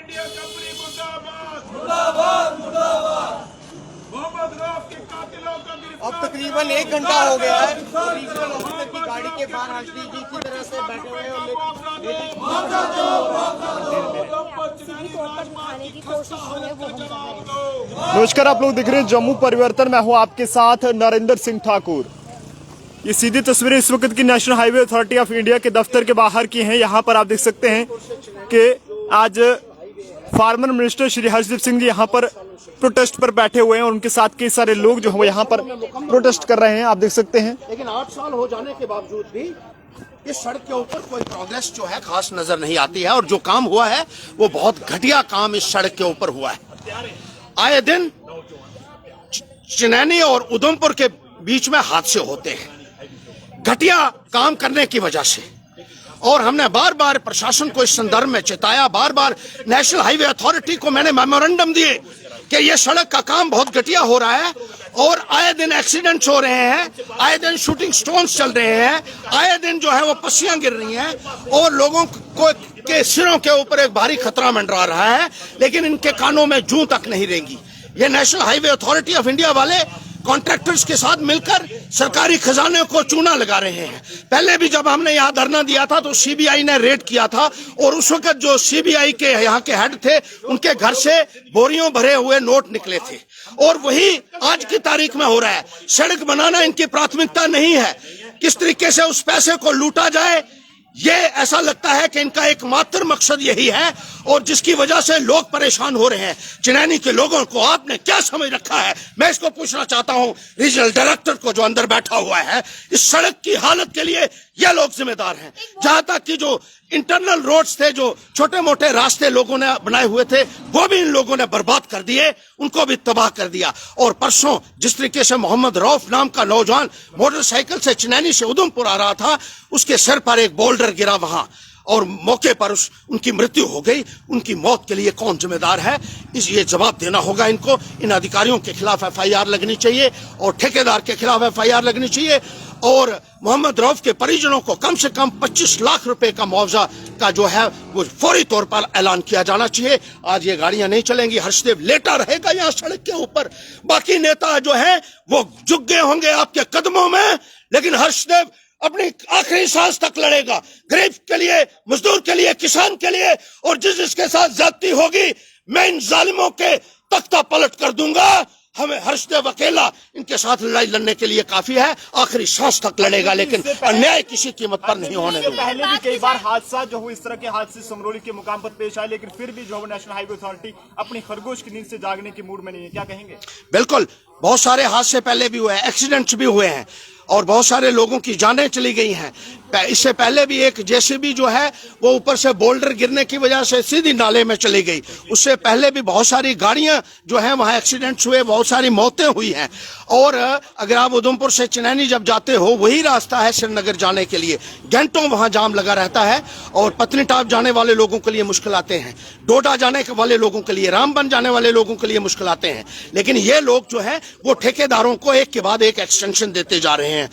India company मुर्दाबाद मुर्दाबाद मुर्दाबाद। मोहम्मद रऊफ के कातिलों का अब तकरीबन 1 घंटा हो गया है। रीजनल ऑफिसर की गाड़ी के बाहर हर्षदीप जी की तरह से बैठे हुए हैं और नमस्कार, आप लोग देख रहे हैं जम्मू परिवर्तन। मैं हूं आपके साथ नरेंद्र सिंह ठाकुर। ये सीधी तस्वीरें इस वक्त की national highway authority of India के दफ्तर के बाहर की हैं। यहाँ पर आप देख सकते हैं कि आज फार्मर मिनिस्टर श्री हर्षदीप सिंह जी यहाँ पर प्रोटेस्ट पर बैठे हुए हैं और उनके साथ कई सारे लोग जो है यहाँ पर प्रोटेस्ट कर रहे हैं। आप देख सकते हैं। लेकिन 8 साल हो जाने के बावजूद भी इस सड़क के ऊपर कोई प्रोग्रेस जो है खास नजर नहीं आती है, और जो काम हुआ है वो बहुत घटिया काम इस सड़क के ऊपर हुआ है। आए दिन चिनैनी और उधमपुर के बीच में हादसे होते हैं घटिया काम करने की वजह से, और हमने बार बार प्रशासन को इस संदर्भ में चेताया। बार बार नेशनल हाईवे अथॉरिटी को मैंने मेमोरेंडम दिए कि ये सड़क का काम बहुत घटिया हो रहा है, और आए दिन एक्सीडेंट्स हो रहे हैं, आए दिन शूटिंग स्टोन्स चल रहे हैं, आए दिन जो है वो पस्सियां गिर रही हैं, और लोगों को के सिरों के ऊपर एक भारी खतरा मंडरा रहा है, लेकिन इनके कानों में जूं तक नहीं रेंगी। ये national highway authority of India वाले कॉन्ट्रैक्टर्स के साथ मिलकर सरकारी खजाने को चूना लगा रहे हैं। पहले भी जब हमने यहाँ धरना दिया था तो सीबीआई ने रेड किया था, और उस वक्त जो सीबीआई के यहाँ के हेड थे उनके घर से बोरियों भरे हुए नोट निकले थे, और वही आज की तारीख में हो रहा है। सड़क बनाना इनकी प्राथमिकता नहीं है। किस तरीके से उस पैसे को लूटा जाए, ये ऐसा लगता है कि इनका एकमात्र मकसद यही है, और जिसकी वजह से लोग परेशान हो रहे हैं। चिनैनी के लोगों को आपने क्या समझ रखा है? मैं इसको पूछना चाहता हूं रीजनल डायरेक्टर को जो अंदर बैठा हुआ है। इस सड़क की हालत के लिए ये लोग जिम्मेदार हैं। जहां तक कि जो इंटरनल रोड्स थे, जो छोटे मोटे रास्ते लोगों ने बनाए हुए थे, वो भी इन लोगों ने बर्बाद कर दिए, उनको भी तबाह कर दिया। और परसों जिस तरीके से मोहम्मद रऊफ नाम का नौजवान मोटरसाइकिल से चिनैनी से उधमपुर आ रहा था, उसके सर पर एक बोल्डर गिरा वहां, और मौके पर उनकी मृत्यु हो गई। उनकी मौत के लिए कौन जिम्मेदार है? ये जवाब देना होगा इनको। इन अधिकारियों के खिलाफ FIR लगनी चाहिए, और ठेकेदार के खिलाफ FIR लगनी चाहिए, और मोहम्मद रऊफ के परिजनों को कम से कम 25 लाख रुपए का मुआवजा का जो है वो फौरी तौर पर ऐलान किया जाना चाहिए। आज ये गाड़ियां नहीं चलेंगी, हर्षदेव लेटा रहेगा यहाँ सड़क के ऊपर। बाकी नेता जो है वो झुक गए होंगे आपके कदमों में, लेकिन हर्षदेव अपनी आखिरी सांस तक लड़ेगा, गरीब के लिए, मजदूर के लिए, किसान के लिए। और जिसके साथ ज्यादती होगी, मैं इन जालिमों के तख्ता पलट कर दूंगा। हमें हर्षदेव अकेला इनके साथ लड़ाई लड़ने के लिए काफी है, आखिरी सांस तक लड़ेगा, लेकिन अन्याय किसी कीमत पर नहीं होने देगा। पहले भी कई बार हादसा जो हुआ, इस तरह के हादसे समरौली के मुकाम पर पेश आए, लेकिन फिर भी जो नेशनल हाईवे अथॉरिटी अपनी खरगोश की नींद से जागने के मूड में नहीं है। क्या कहेंगे? बिल्कुल, बहुत सारे हादसे पहले भी हुए हैं, एक्सीडेंट्स भी हुए हैं, और बहुत सारे लोगों की जानें चली गई हैं। इससे पहले भी एक जेसीबी जो है वो ऊपर से बोल्डर गिरने की वजह से सीधी नाले में चली गई। उससे पहले भी बहुत सारी गाड़ियां जो है वहां एक्सीडेंट्स हुए, बहुत सारी मौतें हुई हैं। और अगर आप उधमपुर से चिनैनी जब जाते हो, वही रास्ता है श्रीनगर जाने के लिए, घंटों वहां जाम लगा रहता है, और पत्नीटाप जाने वाले लोगों के लिए मुश्किल आते हैं, डोडा जाने वाले लोगों के लिए, रामबन जाने वाले लोगों के लिए मुश्किल आते हैं। लेकिन ये लोग जो है वो ठेकेदारों को एक के बाद एक एक्सटेंशन देते जा रहे हैं।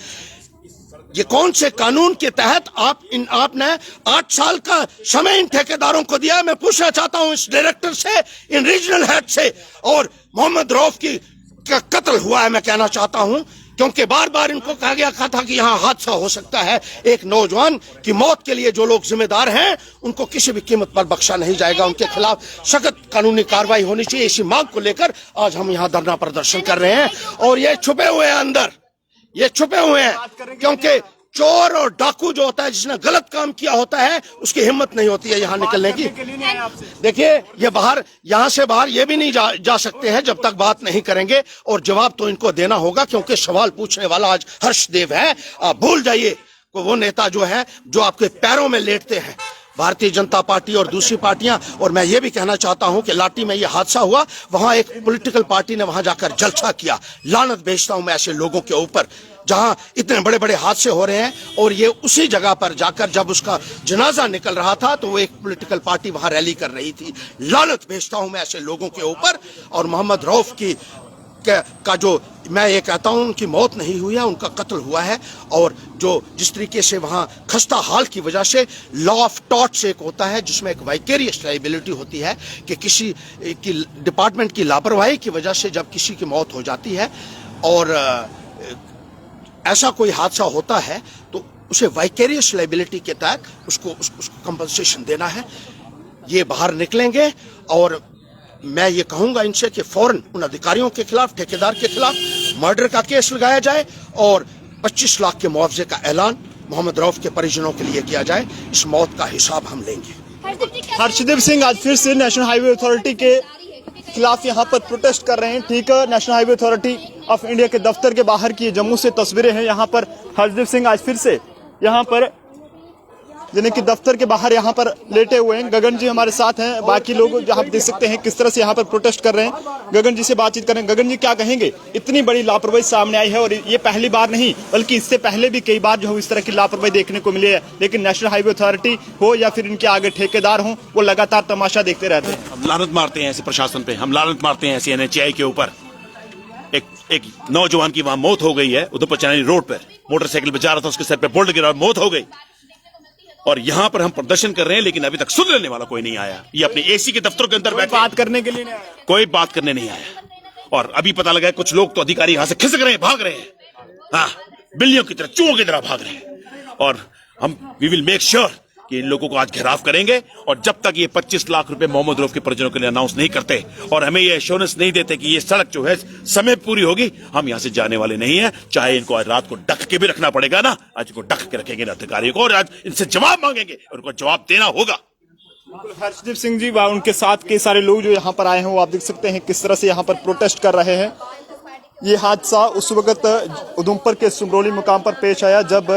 ये कौन से कानून के तहत आपने 8 साल का समय इन ठेकेदारों को दिया? मैं पूछना चाहता हूं इस डायरेक्टर से, इन रीजनल हेड से। और मोहम्मद रऊफ की कत्ल हुआ है, मैं कहना चाहता हूं, क्योंकि बार बार इनको कहा गया था कि यहाँ हादसा हो सकता है। एक नौजवान की मौत के लिए जो लोग जिम्मेदार हैं उनको किसी भी कीमत पर बख्शा नहीं जाएगा। उनके खिलाफ सख्त कानूनी कार्रवाई होनी चाहिए। इसी मांग को लेकर आज हम यहाँ धरना प्रदर्शन कर रहे हैं, और ये छुपे हुए हैं अंदर, ये छुपे हुए हैं, क्योंकि चोर और डाकू जो होता है, जिसने गलत काम किया होता है, उसकी हिम्मत नहीं होती है यहाँ निकलने की। देखिए, ये बाहर, यहाँ से बाहर ये भी नहीं जा सकते हैं जब तक बात नहीं करेंगे, और जवाब तो इनको देना होगा, क्योंकि सवाल पूछने वाला आज हर्षदेव है। आप भूल जाइए वो नेता जो है जो आपके पैरों में लेटते हैं, भारतीय जनता पार्टी और दूसरी पार्टियां। और मैं ये भी कहना चाहता हूं कि लाटी में ये हादसा हुआ, वहां एक पॉलिटिकल पार्टी ने वहां जाकर जलसा किया। लानत भेजता हूं मैं ऐसे लोगों के ऊपर, जहां इतने बड़े बड़े हादसे हो रहे हैं, और ये उसी जगह पर जाकर जब उसका जनाजा निकल रहा था तो वो एक पॉलिटिकल पार्टी वहां रैली कर रही थी। लानत भेजता हूं मैं ऐसे लोगों के ऊपर। और मोहम्मद रऊफ की का जो मैं ये कहता हूं उनकी मौत नहीं हुई है, उनका कत्ल हुआ है। और जो जिस तरीके से वहां खस्ता हाल की वजह से लॉ ऑफ टॉर्ट्स एक होता है जिसमें एक वाइकेरियस लायबिलिटी होती है कि किसी की डिपार्टमेंट की लापरवाही की वजह से जब किसी की मौत हो जाती है और ऐसा कोई हादसा होता है तो उसे वाइकेरियस लायबिलिटी के तहत उसको कंपनसेशन देना है। ये बाहर निकलेंगे और मैं ये कहूंगा इनसे कि फौरन उन अधिकारियों के खिलाफ, ठेकेदार के खिलाफ मर्डर का केस लगाया जाए और 25 लाख के मुआवजे का ऐलान मोहम्मद रऊफ के परिजनों के लिए किया जाए। इस मौत का हिसाब हम लेंगे। हर्षदीप सिंह आज फिर से नेशनल हाईवे अथॉरिटी के खिलाफ यहाँ पर प्रोटेस्ट कर रहे हैं। ठीक है, national highway authority of India के दफ्तर के बाहर की जम्मू से तस्वीरें हैं। यहाँ पर हर्षदीप सिंह आज फिर से यहाँ पर यानी कि दफ्तर के बाहर यहाँ पर लेटे हुए हैं। गगन जी हमारे साथ हैं, बाकी लोग यहाँ देख सकते हैं किस तरह से यहाँ पर प्रोटेस्ट कर रहे हैं। गगन जी से बातचीत करें। गगन जी क्या कहेंगे, इतनी बड़ी लापरवाही सामने आई है और ये पहली बार नहीं बल्कि इससे पहले भी कई बार जो है इस तरह की लापरवाही देखने को मिली है, लेकिन नेशनल हाईवे अथॉरिटी हो या फिर इनके आगे ठेकेदार हो वो लगातार तमाशा देखते रहते हैं। हम लानत मारते हैं ऐसे प्रशासन पे, हम लानत मारते हैं ऐसे NHAI के ऊपर। एक नौजवान की वहां मौत हो गई है उधमपुर चनैनी रोड पर, मोटरसाइकिल पे जा रहा था, उसके सर पे बुलेट गिरा, मौत हो गई। और यहाँ पर हम प्रदर्शन कर रहे हैं लेकिन अभी तक सुन लेने वाला कोई नहीं आया। ये अपने AC के दफ्तरों के अंदर बैठे बात करने के लिए नहीं आया, कोई बात करने नहीं आया। और अभी पता लगा है कुछ लोग तो अधिकारी यहाँ से खिसक रहे हैं, भाग रहे हैं, हाँ, बिल्लियों की तरह, चूहों की तरह भाग रहे हैं। और हम वी विल मेक श्योर कि इन लोगों को आज घेराव करेंगे और जब तक ये 25 लाख रुपए मोहम्मद रऊफ के परिजनों के लिए अनाउंस नहीं करते और हमें ये एश्योरेंस नहीं देते कि ये सड़क जो है समय पूरी होगी, हम यहां से जाने वाले नहीं है। चाहे इनको आज रात को ढक के भी रखना पड़ेगा ना, आज इनको ढक के रखेंगे अधिकारियों को और आज इनसे जवाब मांगेंगे और उनको जवाब देना होगा। हर्षदीप सिंह जी व उनके साथ के सारे लोग जो यहाँ पर आए हैं वो आप देख सकते हैं किस तरह से यहाँ पर प्रोटेस्ट कर रहे हैं। ये हादसा उस वक्त उधमपुर के सुमरोली मुकाम पर पेश आया जब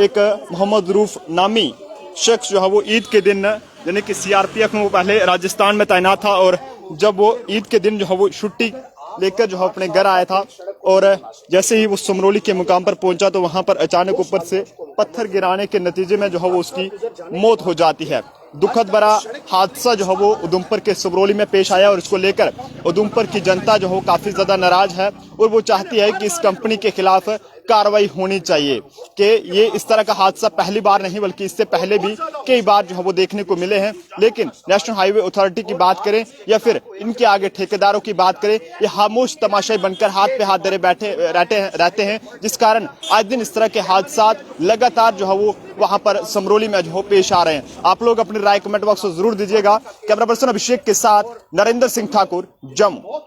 एक मोहम्मद रऊफ नामी शख्स जो है वो ईद के दिन यानी कि CRPF में वो पहले राजस्थान में तैनात था और जब वो ईद के दिन जो है वो छुट्टी लेकर जो है अपने घर आया था और जैसे ही वो सुमरोली के मुकाम पर पहुंचा तो वहां पर अचानक ऊपर से पत्थर गिराने के नतीजे में जो है वो उसकी मौत हो जाती है। दुखद भरा हादसा जो है वो उधमपुर के सुमरोली में पेश आया और इसको लेकर उधमपुर की जनता जो है काफी ज्यादा नाराज है और वो चाहती है कि इस कंपनी के खिलाफ कार्रवाई होनी चाहिए कि ये इस तरह का हादसा पहली बार नहीं बल्कि इससे पहले भी कई बार जो है वो देखने को मिले हैं। लेकिन नेशनल हाईवे अथॉरिटी की बात करें या फिर इनके आगे ठेकेदारों की बात करें, ये खामोश तमाशाई बनकर हाथ पे हाथ धरे बैठे रहते हैं, जिस कारण आज दिन इस तरह के हादसा लगातार जो है वो वहां पर समरोली में जो है पेश आ रहे हैं। आप लोग अपनी राय कमेंट बॉक्स में जरूर दीजिएगा। कैमरा पर्सन अभिषेक के साथ नरेंद्र सिंह ठाकुर, जम्मू।